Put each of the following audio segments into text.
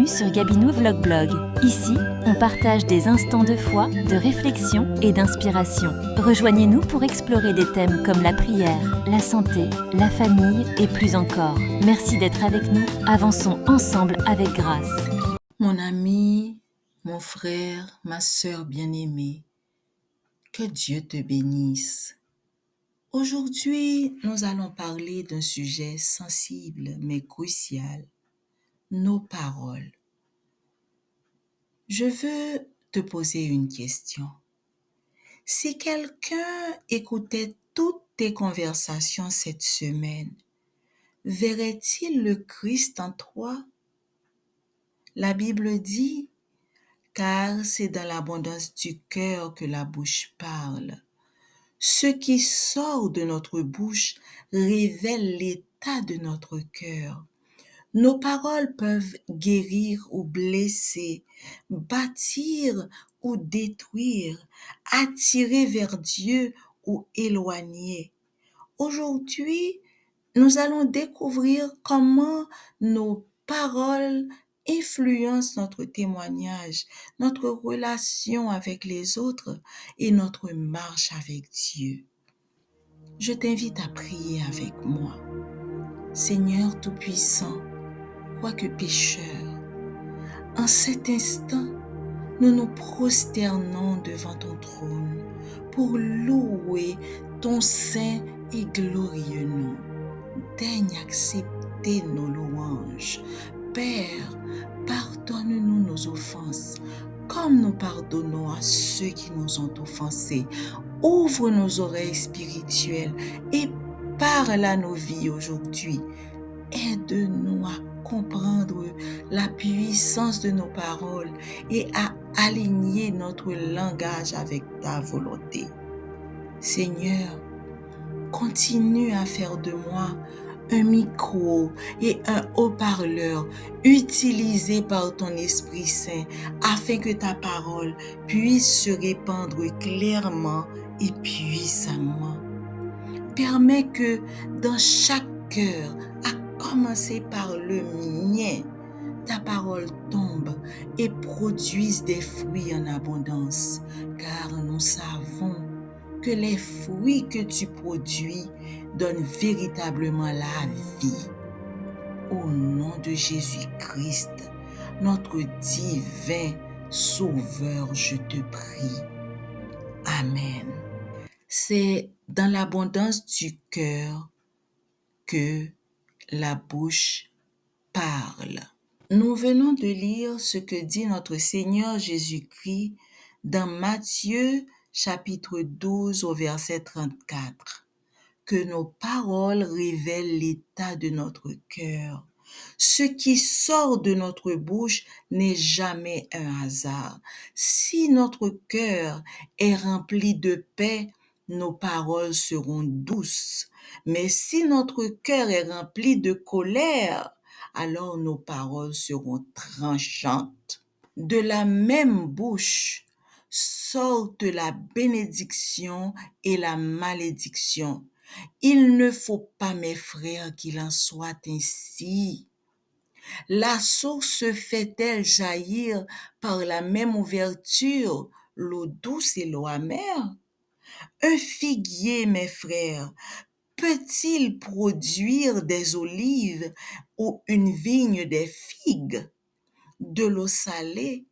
sur Gabinou Vlog Blog. Ici, on partage des instants de foi, de réflexion et d'inspiration. Rejoignez-nous pour explorer des thèmes comme la prière, la santé, la famille et plus encore. Merci d'être avec nous. Avançons ensemble avec grâce. Mon ami, mon frère, ma sœur bien-aimée, que Dieu te bénisse. Aujourd'hui, nous allons parler d'un sujet sensible mais crucial, nos paroles. Je veux te poser une question. Si quelqu'un écoutait toutes tes conversations cette semaine, verrait-il le Christ en toi? La Bible dit, car c'est dans l'abondance du cœur que la bouche parle. Ce qui sort de notre bouche révèle l'état de notre cœur. Nos paroles peuvent guérir ou blesser, bâtir ou détruire, attirer vers Dieu ou éloigner. Aujourd'hui, nous allons découvrir comment nos paroles influencent notre témoignage, notre relation avec les autres et notre marche avec Dieu. Je t'invite à prier avec moi. Seigneur Tout-Puissant, quoique pécheurs, en cet instant, nous nous prosternons devant ton trône pour louer ton saint et glorieux nom. Daigne accepter nos louanges. Père, pardonne-nous nos offenses, comme nous pardonnons à ceux qui nous ont offensés. Ouvre nos oreilles spirituelles et parle à nos vies aujourd'hui. Aide-nous à comprendre la puissance de nos paroles et à aligner notre langage avec ta volonté. Seigneur, continue à faire de moi un micro et un haut-parleur utilisés par ton Esprit Saint afin que ta parole puisse se répandre clairement et puissamment. Permets que dans chaque cœur, à commencer par le mien, ta parole tombe et produise des fruits en abondance, car nous savons que les fruits que tu produis donnent véritablement la vie. Au nom de Jésus-Christ, notre divin Sauveur, je te prie. Amen. C'est dans l'abondance du cœur que la bouche parle. Nous venons de lire ce que dit notre Seigneur Jésus-Christ dans Matthieu chapitre 12 au verset 34, que nos paroles révèlent l'état de notre cœur. Ce qui sort de notre bouche n'est jamais un hasard. Si notre cœur est rempli de paix, nos paroles seront douces. Mais si notre cœur est rempli de colère, alors nos paroles seront tranchantes. De la même bouche sortent la bénédiction et la malédiction. Il ne faut pas, mes frères, qu'il en soit ainsi. La source fait-elle jaillir par la même ouverture l'eau douce et l'eau amère? Un figuier, mes frères, peut-il produire des olives ou une vigne des figues? De l'eau salée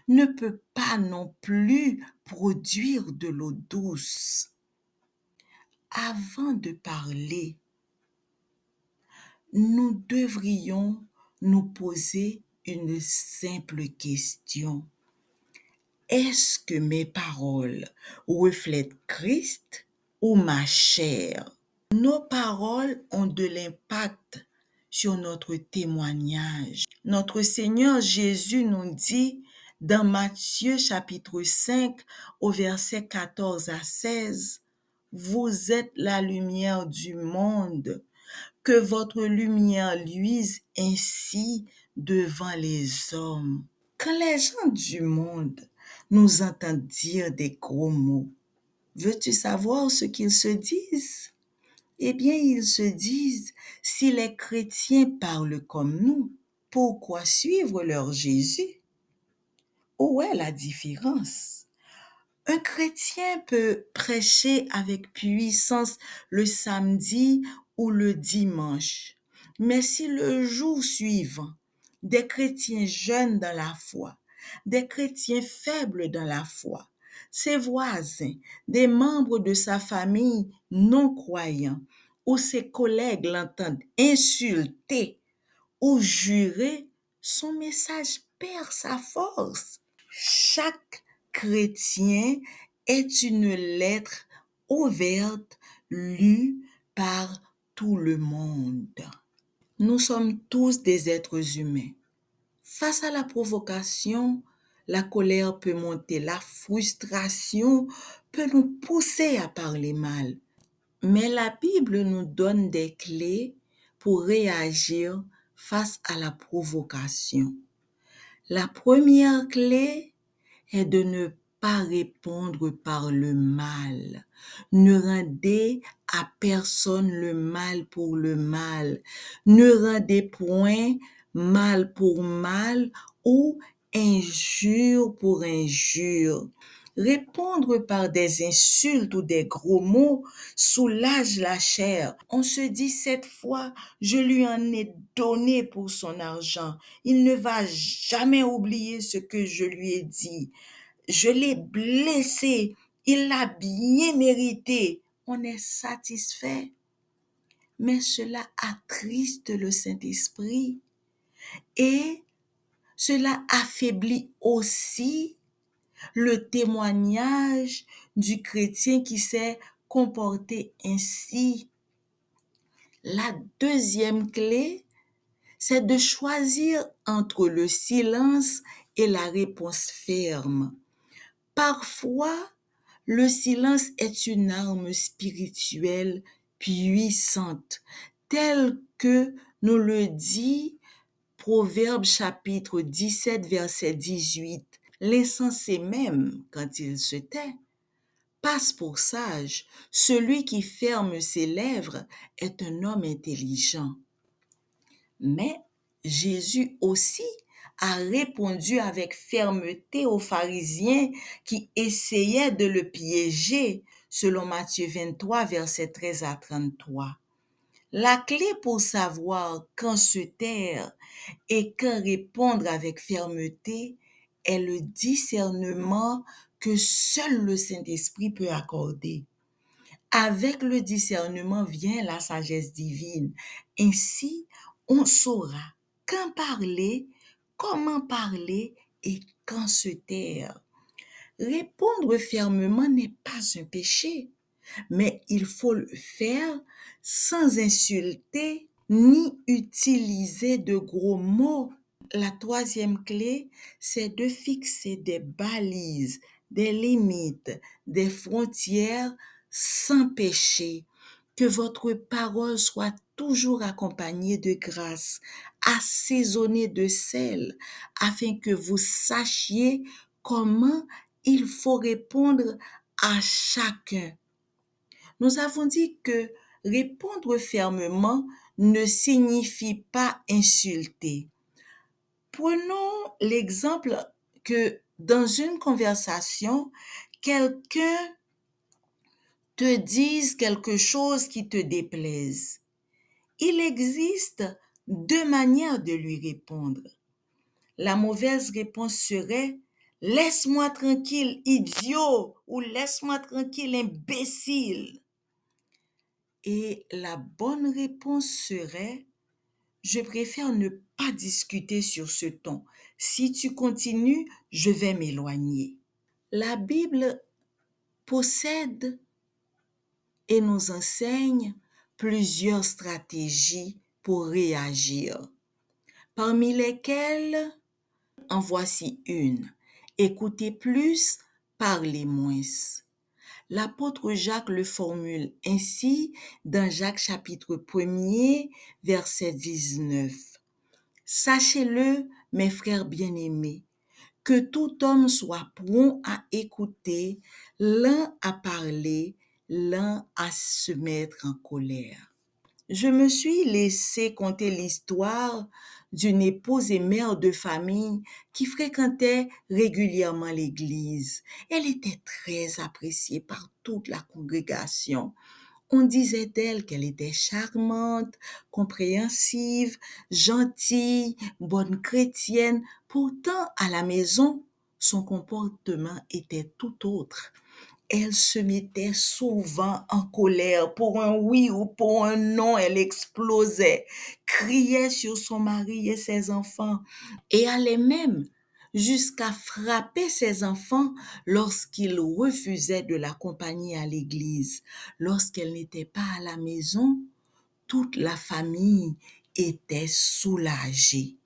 ne peut pas non plus produire de l'eau douce. Avant de parler, nous devrions nous poser une simple question. Est-ce que mes paroles reflètent Christ ou ma chair? Nos paroles ont de l'impact sur notre témoignage. Notre Seigneur Jésus nous dit dans Matthieu chapitre 5 au verset 14 à 16, « Vous êtes la lumière du monde. Que votre lumière luise ainsi devant les hommes. » Quand les gens du monde nous entendent dire des gros mots, veux-tu savoir ce qu'ils se disent? Eh bien, ils se disent, si les chrétiens parlent comme nous, pourquoi suivre leur Jésus? Où est la différence? Un chrétien peut prêcher avec puissance le samedi ou le dimanche, mais si le jour suivant, des chrétiens jeunes dans la foi, des chrétiens faibles dans la foi, ses voisins, des membres de sa famille non croyants ou ses collègues l'entendent insulter ou jurer, son message perd sa force. Chaque chrétien est une lettre ouverte lue par tout le monde. Nous sommes tous des êtres humains. Face à la provocation, la colère peut monter, la frustration peut nous pousser à parler mal. Mais la Bible nous donne des clés pour réagir face à la provocation. La première clé est de ne pas répondre par le mal. Ne rendez à personne le mal pour le mal. Ne rendez point mal pour mal ou injure pour injure. Répondre par des insultes ou des gros mots soulage la chair. On se dit cette fois, je lui en ai donné pour son argent. Il ne va jamais oublier ce que je lui ai dit. Je l'ai blessé. Il l'a bien mérité. On est satisfait. Mais cela attriste le Saint-Esprit et cela affaiblit aussi le témoignage du chrétien qui s'est comporté ainsi. La deuxième clé, c'est de choisir entre le silence et la réponse ferme. Parfois, le silence est une arme spirituelle puissante, telle que nous le dit Proverbe chapitre 17, verset 18. L'insensé même, quand il se tait, passe pour sage. Celui qui ferme ses lèvres est un homme intelligent. Mais Jésus aussi a répondu avec fermeté aux pharisiens qui essayaient de le piéger, selon Matthieu 23, versets 13 à 33. La clé pour savoir quand se taire et quand répondre avec fermeté est le discernement que seul le Saint-Esprit peut accorder. Avec le discernement vient la sagesse divine. Ainsi, on saura quand parler, comment parler et quand se taire. Répondre fermement n'est pas un péché, mais il faut le faire sans insulter ni utiliser de gros mots. La troisième clé, c'est de fixer des balises, des limites, des frontières sans péché. Que votre parole soit toujours accompagnée de grâce, assaisonnée de sel, afin que vous sachiez comment il faut répondre à chacun. Nous avons dit que répondre fermement ne signifie pas insulter. Prenons l'exemple que dans une conversation, quelqu'un te dise quelque chose qui te déplaise. Il existe deux manières de lui répondre. La mauvaise réponse serait « Laisse-moi tranquille, idiot » ou « Laisse-moi tranquille, imbécile ». Et la bonne réponse serait « Je préfère ne pas discuter sur ce ton. Si tu continues, je vais m'éloigner. » La Bible possède et nous enseigne plusieurs stratégies pour réagir, parmi lesquelles en voici une. Écoutez plus, parlez moins. L'apôtre Jacques le formule ainsi dans Jacques chapitre 1er, verset 19. Sachez-le, mes frères bien-aimés, que tout homme soit prompt à écouter, lent à parler, lent à se mettre en colère. Je me suis laissé conter l'histoire d'une épouse et mère de famille qui fréquentait régulièrement l'église. Elle était très appréciée par toute la congrégation. On disait d'elle qu'elle était charmante, compréhensive, gentille, bonne chrétienne. Pourtant, à la maison, son comportement était tout autre. Elle se mettait souvent en colère pour un oui ou pour un non. Elle explosait, criait sur son mari et ses enfants et allait même jusqu'à frapper ses enfants lorsqu'ils refusaient de l'accompagner à l'église. Lorsqu'elle n'était pas à la maison, toute la famille était soulagée.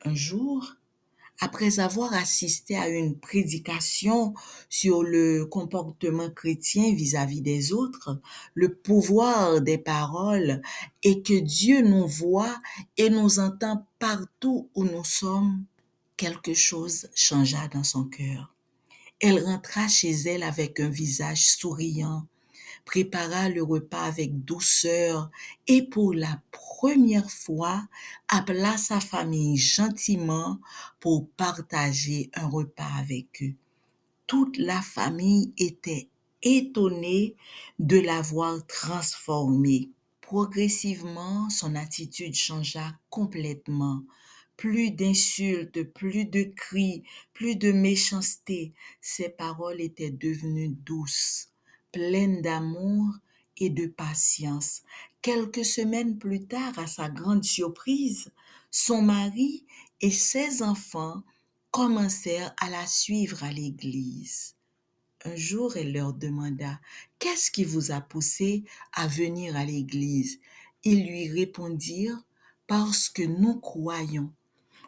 Un jour, après avoir assisté à une prédication sur le comportement chrétien vis-à-vis des autres, le pouvoir des paroles et que Dieu nous voit et nous entend partout où nous sommes, quelque chose changea dans son cœur. Elle rentra chez elle avec un visage souriant, prépara le repas avec douceur et pour la première fois appela sa famille gentiment pour partager un repas avec eux. Toute la famille était étonnée de la voir transformée. Progressivement, son attitude changea complètement. Plus d'insultes, plus de cris, plus de méchanceté. Ses paroles étaient devenues douces, pleines d'amour et de patience. Quelques semaines plus tard, à sa grande surprise, son mari et ses enfants commencèrent à la suivre à l'église. Un jour, elle leur demanda: Qu'est-ce qui vous a poussé à venir à l'église? Ils lui répondirent: Parce que nous croyons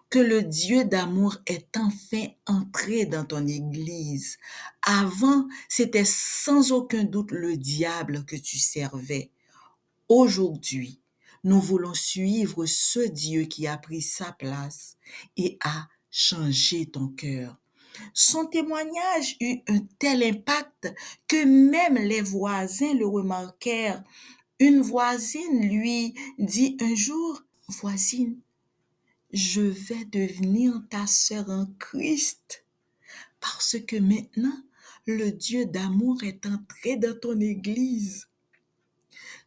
que le Dieu d'amour est enfin entré dans ton église. Avant, c'était sans aucun doute le diable que tu servais. Aujourd'hui, nous voulons suivre ce Dieu qui a pris sa place et a changé ton cœur. Son témoignage eut un tel impact que même les voisins le remarquèrent. Une voisine lui dit un jour: Voisine, je vais devenir ta sœur en Christ parce que maintenant, le Dieu d'amour est entré dans ton église.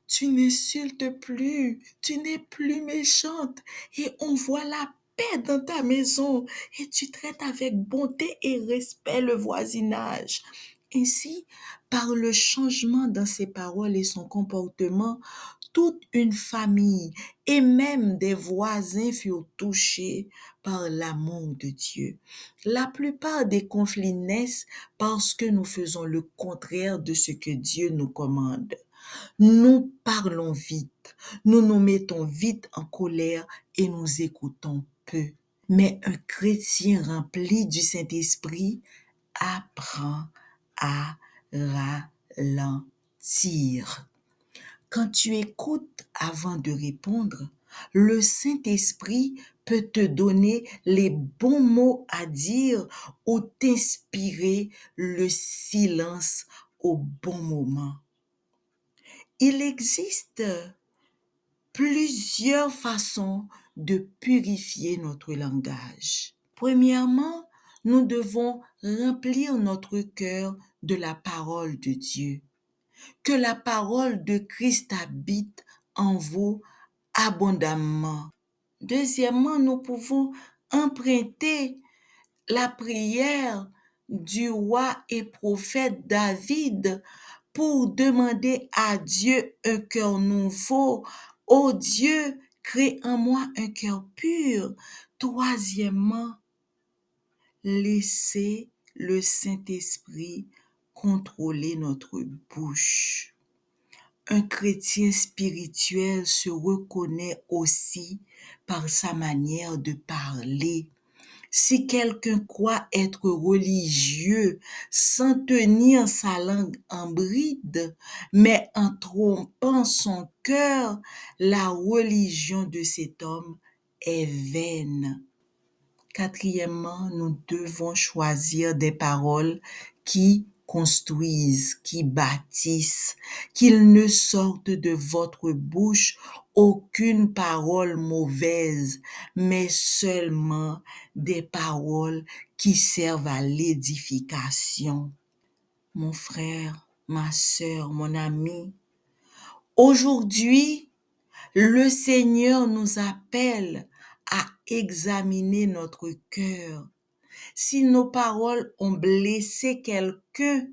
Tu n'insultes plus, tu n'es plus méchante et on voit la paix dans ta maison et tu traites avec bonté et respect le voisinage. Ainsi, par le changement dans ses paroles et son comportement, toute une famille et même des voisins furent touchés par l'amour de Dieu. La plupart des conflits naissent parce que nous faisons le contraire de ce que Dieu nous commande. Nous parlons vite, nous nous mettons vite en colère et nous écoutons peu. Mais un chrétien rempli du Saint-Esprit apprend à ralentir. Quand tu écoutes avant de répondre, le Saint-Esprit peut te donner les bons mots à dire ou t'inspirer le silence au bon moment. Il existe plusieurs façons de purifier notre langage. Premièrement, nous devons remplir notre cœur de la parole de Dieu. Que la parole de Christ habite en vous abondamment. Deuxièmement, nous pouvons emprunter la prière du roi et prophète David pour demander à Dieu un cœur nouveau. Ô Dieu, crée en moi un cœur pur. Troisièmement, laissez le Saint-Esprit contrôler notre bouche. Un chrétien spirituel se reconnaît aussi par sa manière de parler. Si quelqu'un croit être religieux sans tenir sa langue en bride, mais en trompant son cœur, la religion de cet homme est vaine. Quatrièmement, nous devons choisir des paroles qui construisent, qui bâtissent, qu'il ne sorte de votre bouche aucune parole mauvaise, mais seulement des paroles qui servent à l'édification. Mon frère, ma sœur, mon ami, aujourd'hui, le Seigneur nous appelle à examiner notre cœur. Si nos paroles ont blessé quelqu'un,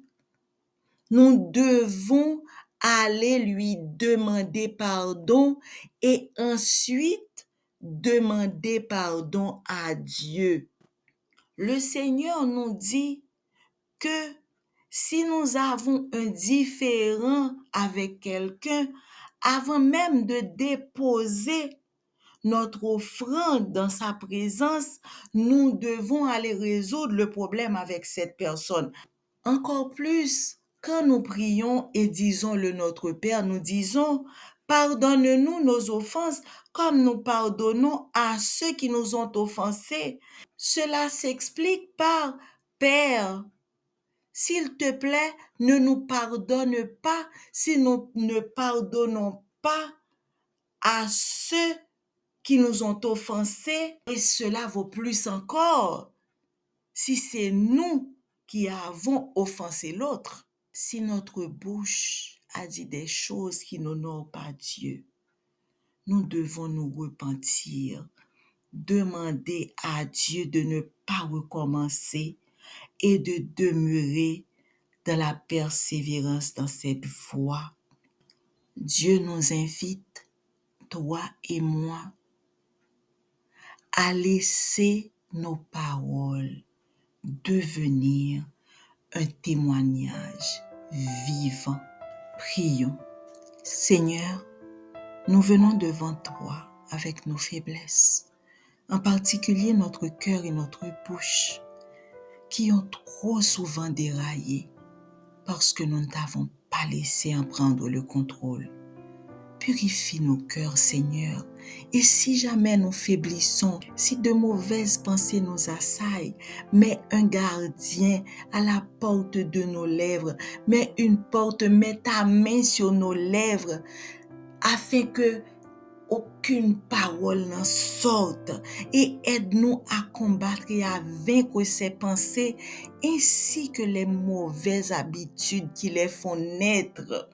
nous devons aller lui demander pardon et ensuite demander pardon à Dieu. Le Seigneur nous dit que si nous avons un différend avec quelqu'un, avant même de déposer notre offrande dans sa présence, nous devons aller résoudre le problème avec cette personne. Encore plus, quand nous prions et disons le Notre Père, nous disons « Pardonne-nous nos offenses comme nous pardonnons à ceux qui nous ont offensés. » Cela s'explique par « Père, s'il te plaît, ne nous pardonne pas si nous ne pardonnons pas à ceux qui nous ont offensés. Et cela vaut plus encore si c'est nous qui avons offensé l'autre. Si notre bouche a dit des choses qui n'honorent pas Dieu, nous devons nous repentir, demander à Dieu de ne pas recommencer et de demeurer dans la persévérance dans cette voie. Dieu nous invite, toi et moi, à laisser nos paroles devenir un témoignage vivant. Prions. Seigneur, nous venons devant toi avec nos faiblesses, en particulier notre cœur et notre bouche, qui ont trop souvent déraillé parce que nous ne t'avons pas laissé en prendre le contrôle. Purifie nos cœurs, Seigneur, et si jamais nous faiblissons, si de mauvaises pensées nous assaillent, mets un gardien à la porte de nos lèvres, mets ta main sur nos lèvres, afin que aucune parole n'en sorte, et aide-nous à combattre et à vaincre ces pensées, ainsi que les mauvaises habitudes qui les font naître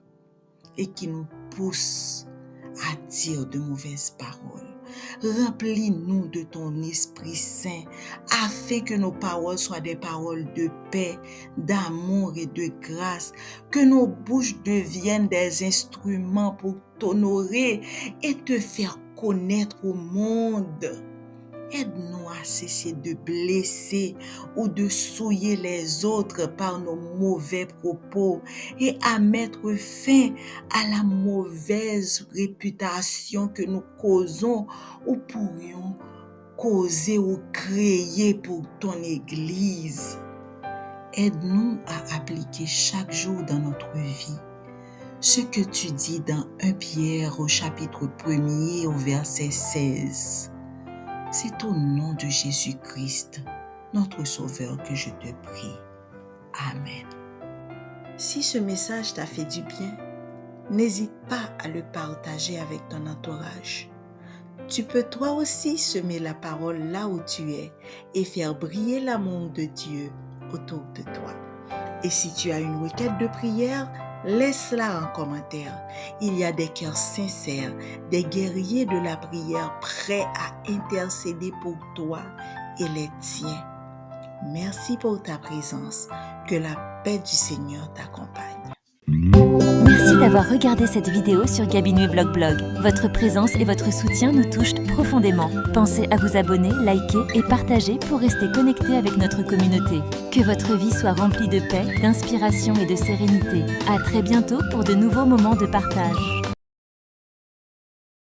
et qui nous poussent à dire de mauvaises paroles. Remplis-nous de ton Esprit Saint, afin que nos paroles soient des paroles de paix, d'amour et de grâce, que nos bouches deviennent des instruments pour t'honorer et te faire connaître au monde. Aide-nous à cesser de blesser ou de souiller les autres par nos mauvais propos et à mettre fin à la mauvaise réputation que nous causons ou pourrions causer ou créer pour ton Église. Aide-nous à appliquer chaque jour dans notre vie ce que tu dis dans 1 Pierre au chapitre 1er au verset 16. C'est au nom de Jésus-Christ, notre Sauveur, que je te prie. Amen. Si ce message t'a fait du bien, n'hésite pas à le partager avec ton entourage. Tu peux toi aussi semer la parole là où tu es et faire briller l'amour de Dieu autour de toi. Et si tu as une requête de prière, laisse-la en commentaire. Il y a des cœurs sincères, des guerriers de la prière prêts à intercéder pour toi et les tiens. Merci pour ta présence. Que la paix du Seigneur t'accompagne. Merci d'avoir regardé cette vidéo sur Gabinoué Vlog Blog. Votre présence et votre soutien nous touchent profondément. Pensez à vous abonner, liker et partager pour rester connecté avec notre communauté. Que votre vie soit remplie de paix, d'inspiration et de sérénité. À très bientôt pour de nouveaux moments de partage.